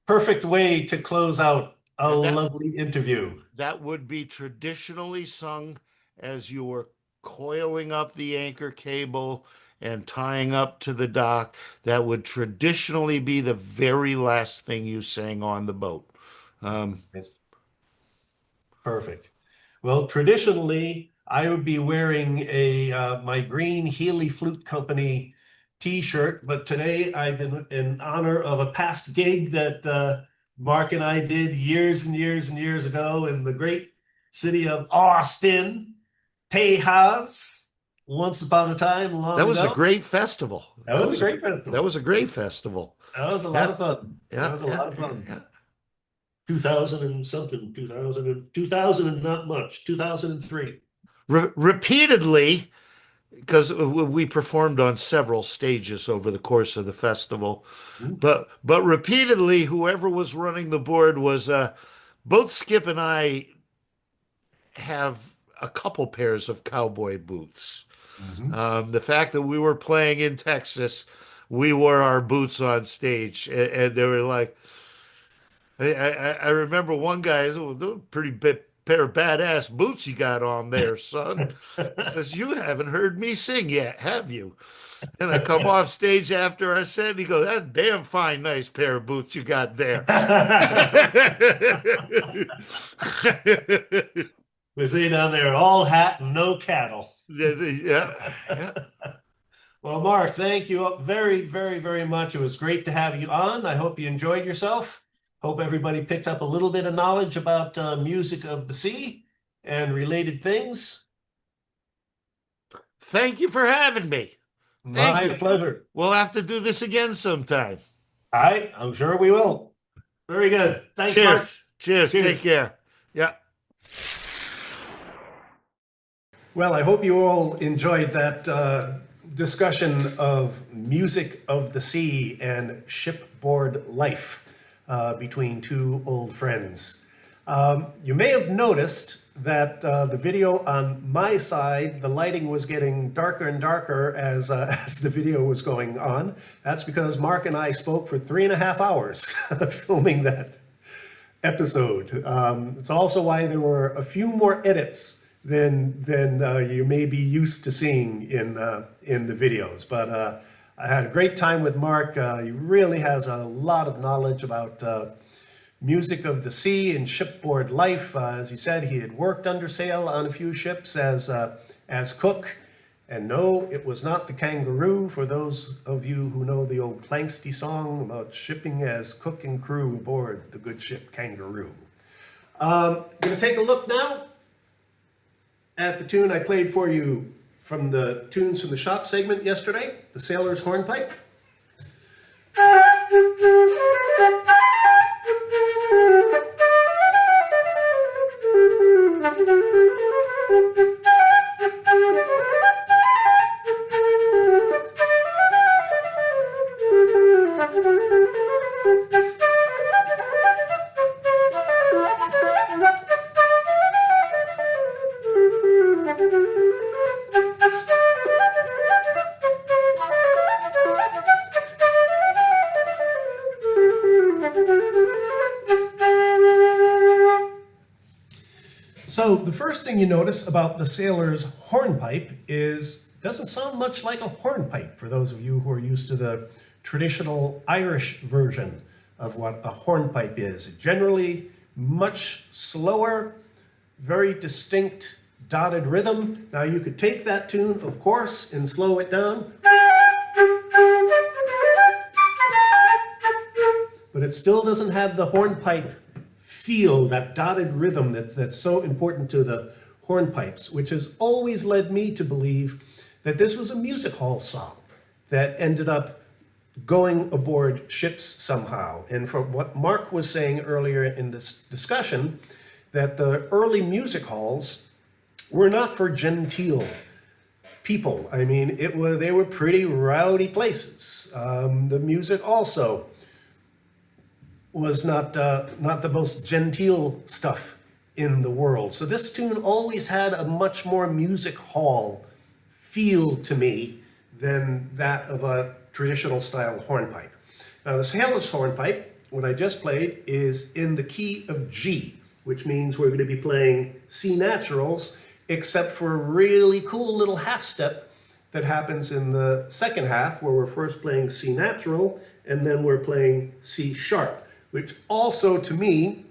Perfect way to close out a And lovely interview. that would be traditionally sung as you were coiling up the anchor cable and tying up to the dock. That would traditionally be the very last thing you sang on the boat. Um, Yes. Perfect. Well, traditionally, I would be wearing a my green Healy Flute Company T-shirt, but today I've been in honor of a past gig that Mark and I did years and years and years ago in the great city of Austin, Tejas, once upon a time, long that was a ago. great festival. That was a great That festival. was a great festival. That was a lot Yeah, of fun. That yeah, was a yeah, lot of fun. yeah. 2000 and something, 2000 and not much, 2003. Repeatedly, because we performed on several stages over the course of the festival, but repeatedly, whoever was running the board was both Skip and I have a couple pairs of cowboy boots. Mhm. The fact that we were playing in Texas, we wore our boots on stage, and they were like, I remember one guy, "Oh, those are pretty big pair of badass boots you got on there, son." He says, "You haven't heard me sing yet, have you?" And I come off stage after I said, he goes, "That's a damn fine, nice pair of boots you got there." We say down there, all hat and no cattle. Yeah, yeah. Well, Mark, thank you very, very, very much. It was great to have you on. I hope you enjoyed yourself. Hope everybody picked up a little bit of knowledge about music of the sea and related things. Thank you for having me. Thank My you. pleasure. We'll have to do this again sometime. I'm sure we will. Very good. Thanks, Mark. Cheers. Cheers. Cheers. Take care. Yeah. Well, I hope you all enjoyed that discussion of music of the sea and shipboard life between two old friends. You may have noticed that the video on my side, the lighting was getting darker and darker as, as the video was going on. That's because Mark and I spoke for 3.5 hours filming that episode. It's also why there were a few more edits than you may be used to seeing in the videos. But I had a great time with Mark. He really has a lot of knowledge about music of the sea and shipboard life. As he said, he had worked under sail on a few ships as cook. And no, it was not the kangaroo, for those of you who know the old Planksty song about shipping as cook and crew aboard the good ship Kangaroo. Going to take a look now at the tune I played for you from the tunes from the shop segment yesterday, the Sailors Hornpipe. So the first thing you notice about the Sailors Hornpipe is it doesn't sound much like a hornpipe for those of you who are used to the traditional Irish version of what a hornpipe is. Generally much slower, very distinct dotted rhythm. Now you could take that tune, of course, and slow it down, but it still doesn't have the hornpipe feel, that dotted rhythm that's so important to the hornpipes, which has always led me to believe that this was a music hall song that ended up going aboard ships somehow. And from what Mark was saying earlier in this discussion, that the early music halls were not for genteel people. I mean, they were pretty rowdy places. The music also was not the most genteel stuff in the world. So this tune always had a much more music hall feel to me than that of a traditional style hornpipe. Now the Sailors Hornpipe, what I just played, is in the key of G, which means we're going to be playing C naturals, except for a really cool little half step that happens in the second half, where we're first playing C natural and then we're playing C sharp, which also, to me,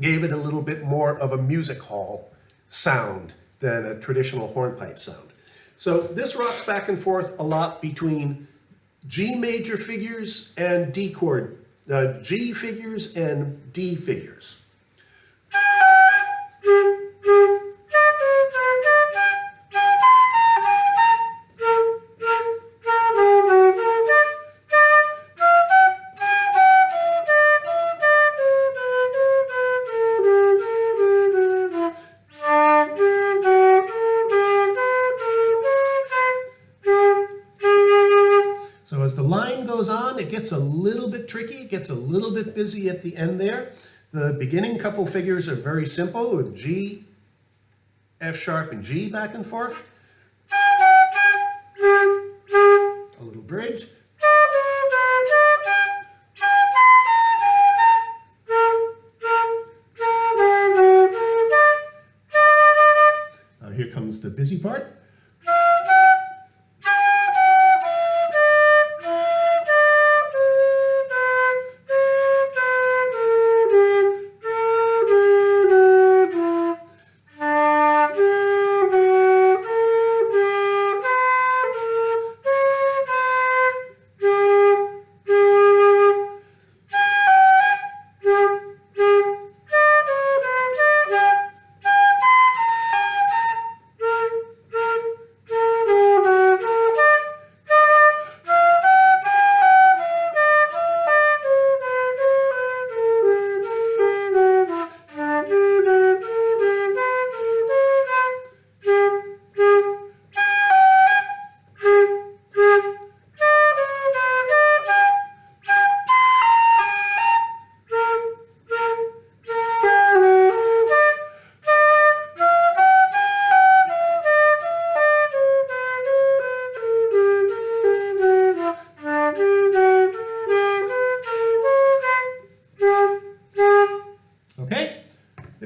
gave it a little bit more of a music hall sound than a traditional hornpipe sound. So this rocks back and forth a lot between G major figures and D chord, G figures and D figures. As the line goes on, it gets a little bit tricky, it gets a little bit busy at the end there. The beginning couple figures are very simple with G, F sharp, and G back and forth. A little bridge. Now here comes the busy part.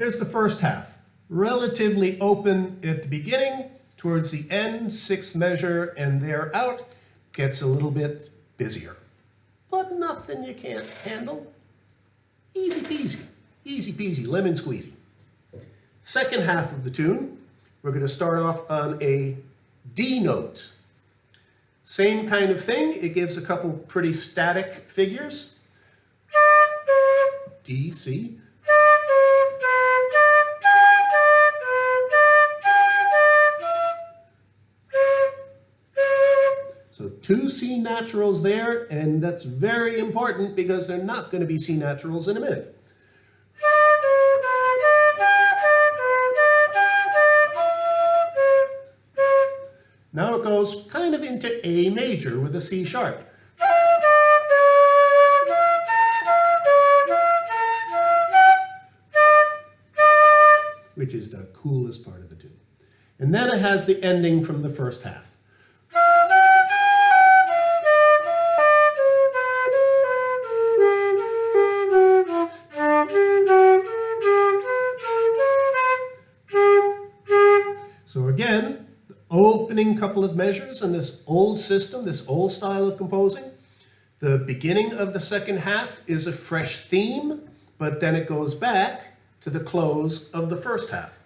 here's the first half. Relatively open at the beginning, towards the end, sixth measure and there out, gets a little bit busier. But nothing you can't handle. Easy peasy, lemon squeezy. Second half of the tune, we're going to start off on a D note. Same kind of thing, it gives a couple pretty static figures. D, C. So two C naturals there, and that's very important because they're not going to be C naturals in a minute. Now it goes kind of into A major with a C sharp. Which is the coolest part of the tune. And then it has the ending from the first half. So again, the opening couple of measures in this old system, this old style of composing. The beginning of the second half is a fresh theme, but then it goes back to the close of the first half.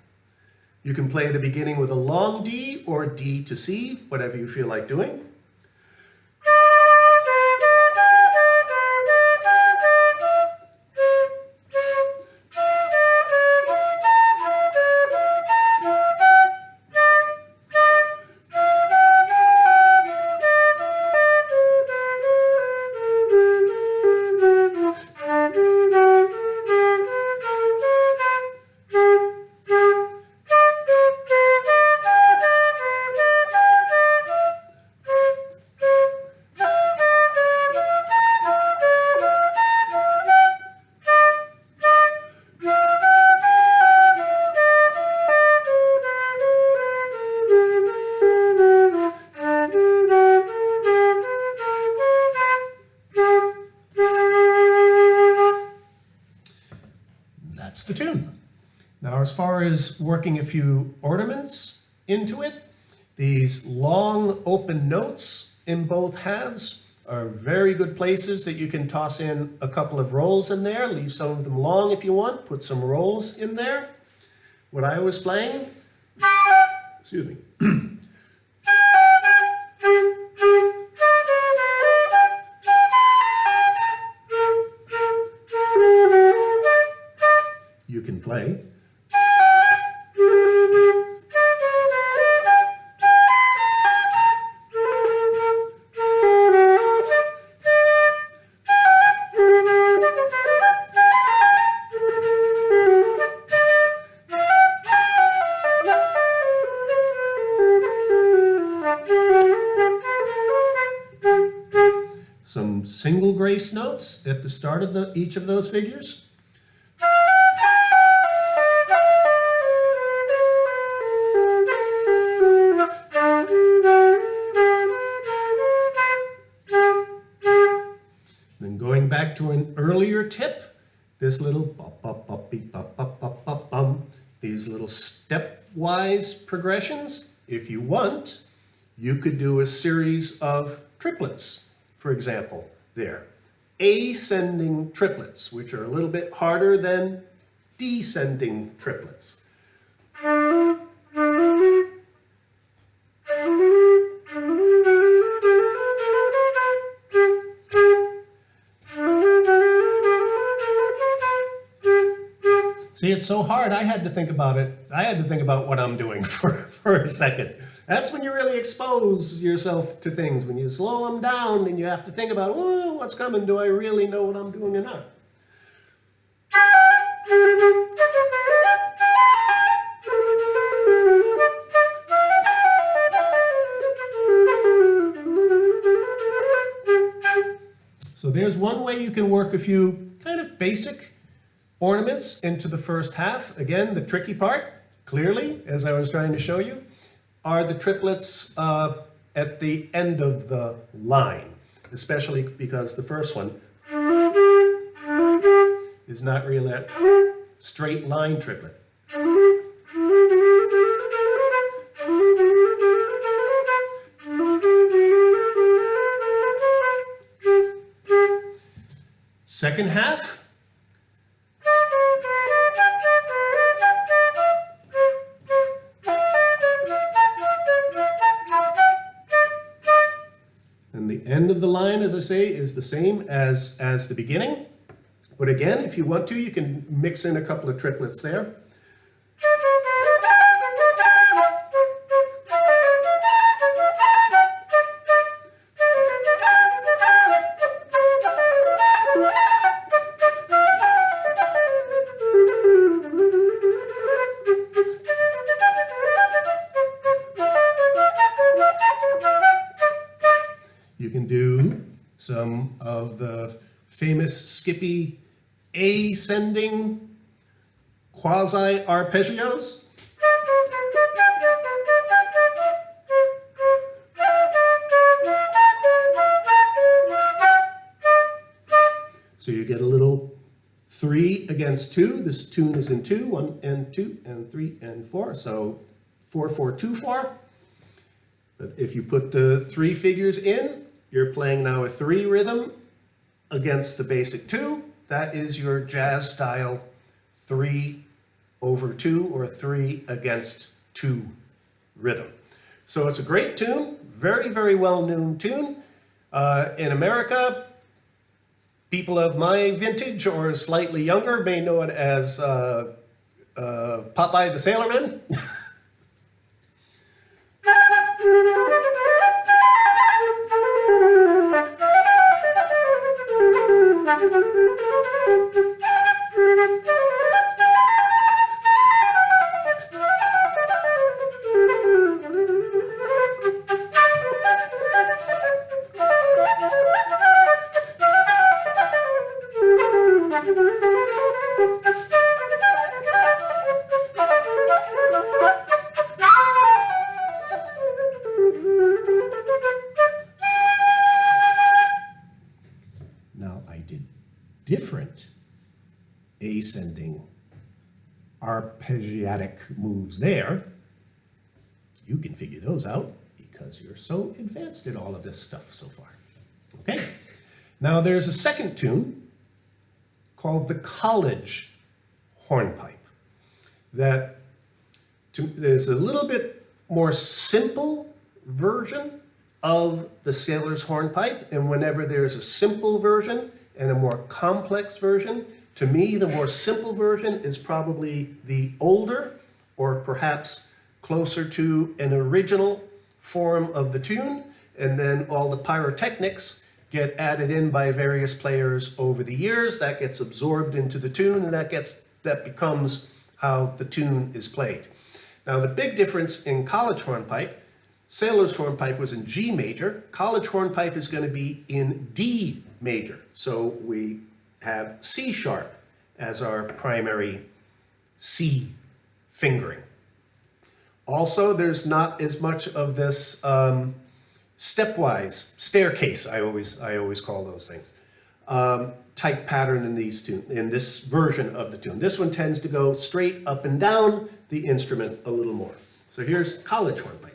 You can play the beginning with a long D or D to C, whatever you feel like doing. That's the tune. Now, as far as working a few ornaments into it, these long open notes in both halves are very good places that you can toss in a couple of rolls in there, leave some of them long if you want, put some rolls in there. What I was playing, excuse me. You can play. Some single grace notes at the start of each of those figures. Then going back to an earlier tip, this little bop, bop, bop, beep, bop, bop, bop, bop, bum, these little stepwise progressions. If you want, you could do a series of triplets, for example, there. Ascending triplets, which are a little bit harder than descending triplets. See, it's so hard, I had to think about it. I had to think about what I'm doing for a second. That's when you really expose yourself to things. When you slow them down and you have to think about, oh, what's coming? Do I really know what I'm doing or not? So there's one way you can work a few kind of basic ornaments into the first half. Again, the tricky part, clearly, as I was trying to show you, are the triplets at the end of the line, especially because the first one is not really straight line triplet. Second half. And the end of the line, as I say, is the same as the beginning. But again, if you want to, you can mix in a couple of triplets there. You can do some of the famous Skippy ascending quasi arpeggios. So you get a little 3 against 2. This tune is in 2, 1 and 2 and 3 and 4. So 4, 4, 2, 4. But if you put the 3 figures in, you're playing now a 3 rhythm against the basic 2. That is your jazz style 3 over 2 or 3 against 2 rhythm. So it's a great tune, very, very well-known tune. In America, people of my vintage or slightly younger may know it as Popeye the Sailorman. Now I did different ascending arpeggiatic moves there. You can figure those out because you're so advanced in all of this stuff so far. Okay, now there's a second tune called the College Hornpipe that there's a little bit more simple version of the Sailors Hornpipe, and whenever there's a simple version and a more complex version, to me the more simple version is probably the older or perhaps closer to an original form of the tune, and then all the pyrotechnics get added in by various players over the years. That gets absorbed into the tune, and that becomes how the tune is played. Now the big difference in College Hornpipe, Sailors Hornpipe was in G major. College Hornpipe is going to be in D major. So we have C sharp as our primary C fingering. Also, there's not as much of this stepwise staircase, I always call those things, type pattern in this version of the tune. This one tends to go straight up and down the instrument a little more. So here's College Hornpipe.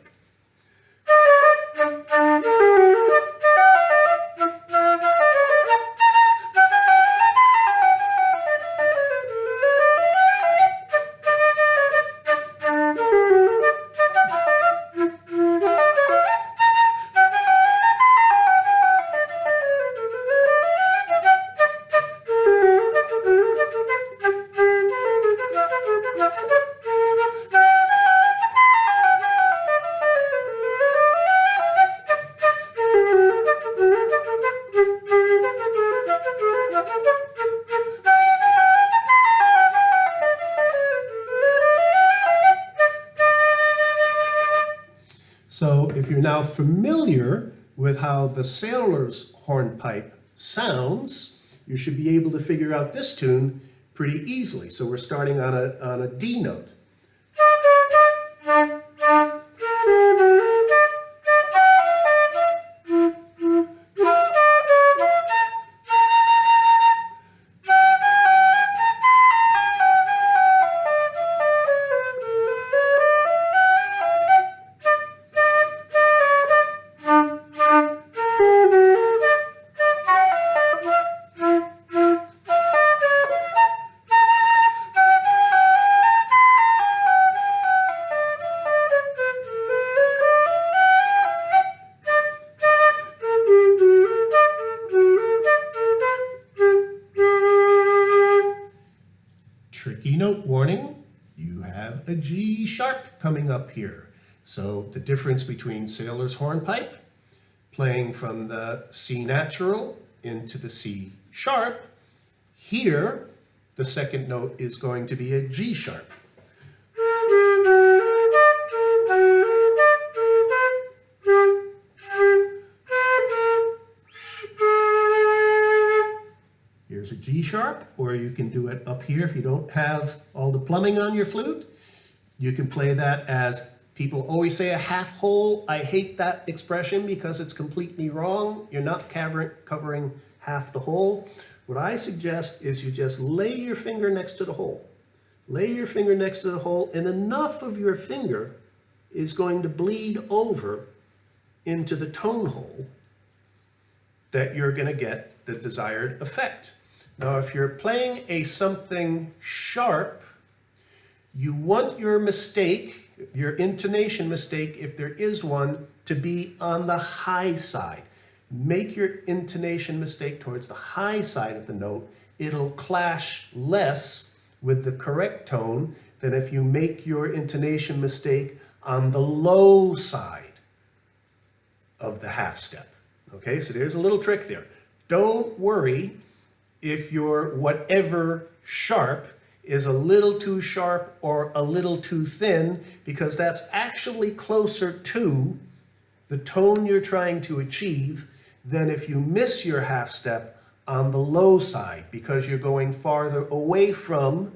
So if you're now familiar with how the Sailors Hornpipe sounds, you should be able to figure out this tune pretty easily. So we're starting on a D note. a G sharp coming up here. So the difference between Sailors Hornpipe playing from the C natural into the C sharp, here the second note is going to be a G sharp. Here's a G sharp, or you can do it up here if you don't have all the plumbing on your flute. You can play that as, people always say a half hole. I hate that expression because it's completely wrong. You're not covering half the hole. What I suggest is you just lay your finger next to the hole. Lay your finger next to the hole, and enough of your finger is going to bleed over into the tone hole that you're going to get the desired effect. Now, if you're playing a something sharp, you want your mistake, your intonation mistake, if there is one, to be on the high side. Make your intonation mistake towards the high side of the note. It'll clash less with the correct tone than if you make your intonation mistake on the low side of the half step. Okay, so there's a little trick there. Don't worry if your whatever sharp is a little too sharp or a little too thin, because that's actually closer to the tone you're trying to achieve than if you miss your half step on the low side, because you're going farther away from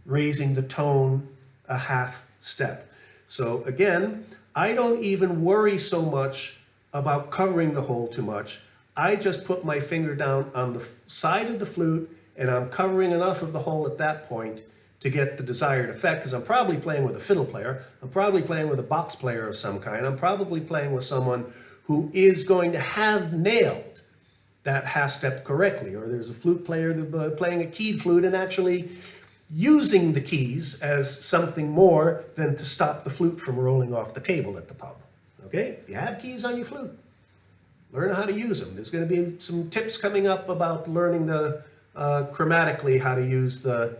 raising the tone a half step. So again, I don't even worry so much about covering the hole too much. I just put my finger down on the side of the flute, and I'm covering enough of the hole at that point to get the desired effect, because I'm probably playing with a fiddle player, I'm probably playing with a box player of some kind, I'm probably playing with someone who is going to have nailed that half step correctly, or there's a flute player playing a keyed flute and actually using the keys as something more than to stop the flute from rolling off the table at the pub. Okay, if you have keys on your flute, learn how to use them. There's going to be some tips coming up about learning the chromatically how to use the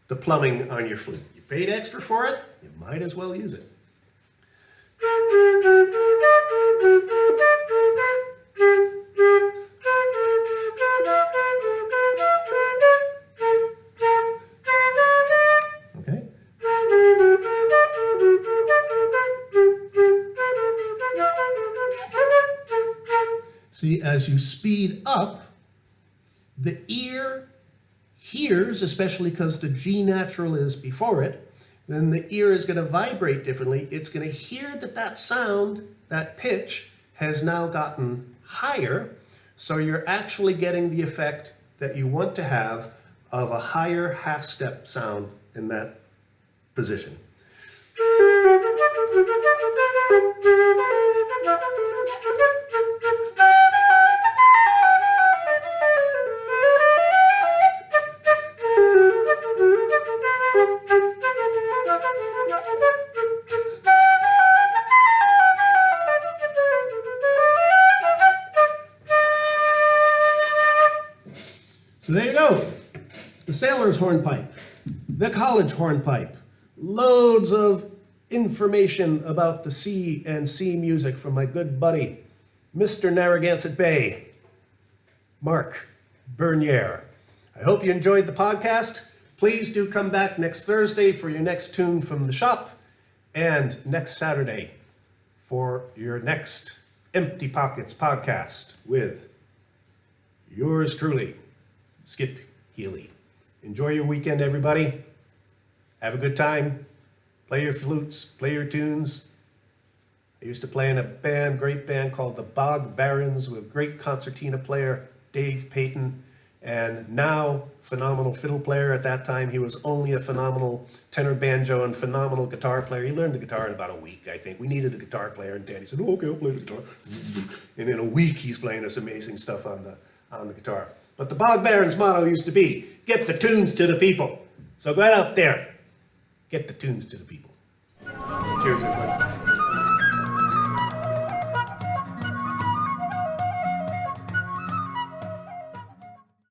plumbing on your flute. You paid extra for it, you might as well use it. Okay. See, as you speed up, the ear hears, especially because the G natural is before it, then the ear is going to vibrate differently. It's going to hear that that sound, that pitch, has now gotten higher, so you're actually getting the effect that you want to have of a higher half-step sound in that position. So there you go, the Sailors Hornpipe, the College Hornpipe, loads of information about the C and C music from my good buddy, Mr. Narragansett Bay, Marc Bernier. I hope you enjoyed the podcast. Please do come back next Thursday for your next tune from the shop, and next Saturday for your next Empty Pockets podcast with yours truly, Skip Healy. Enjoy your weekend, everybody. Have a good time. Play your flutes, play your tunes. I used to play in a band, great band called the Bog Barons with great concertina player Dave Payton, and now phenomenal fiddle player. At that time, he was only a phenomenal tenor banjo and phenomenal guitar player. He learned the guitar in about a week, I think. We needed a guitar player, and Danny said, "Oh, okay, I'll play the guitar." And in a week, he's playing this amazing stuff on the guitar. But the Bog Barons motto used to be, get the tunes to the people. So go out there, get the tunes to the people. Cheers, everybody.